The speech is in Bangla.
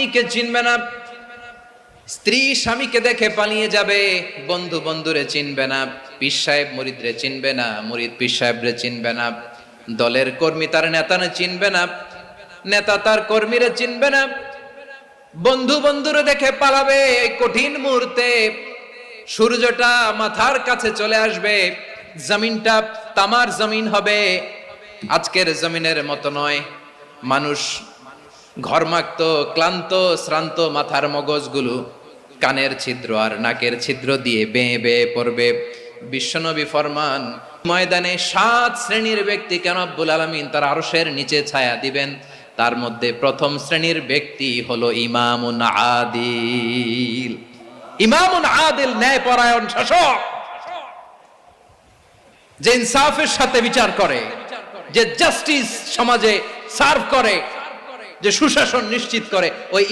স্বামীকে চিনবে না, স্ত্রী স্বামীকে দেখে পালিয়ে যাবে, বন্ধু বন্ধুরে চিনবে না, পীর সাহেব মুরিদরে চিনবে না, মুরিদ পীর সাহেবরে চিনবে না, দলের কর্মী তার নেতারে চিনবে না, নেতা তার কর্মীরে চিনবে না, বন্ধু বন্ধুরে দেখে পালাবে। এই কঠিন মুহূর্তে সূর্যটা মাথার কাছে চলে আসবে, জমিনটা তামার জমিন হবে, আজকের জমিনের মতো নয়। মানুষ ঘর্মাক্ত, ক্লান্ত, শ্রান্ত মাথার মগজগুলো কানের ছিদ্র আর নাকের ছিদ্র দিয়ে বেয়ে বেয়ে পড়বে। বিশ্বনবী ফরমান, ময়দানে 7 শ্রেণীর ব্যক্তিকে রব্বুল আলামিন তার আরশের নিচে ছায়া দিবেন। তার মধ্যে প্রথম শ্রেণীর ব্যক্তি হলো ইমামুন আদিল। ইমামুন আদিল, ন্যায়পরায়ণ শাসক, যে ইনসাফের সাথে বিচার করে, যে জাস্টিস সমাজে সার্ভ করে, যে সুশাসন নিশ্চিত করে, ওই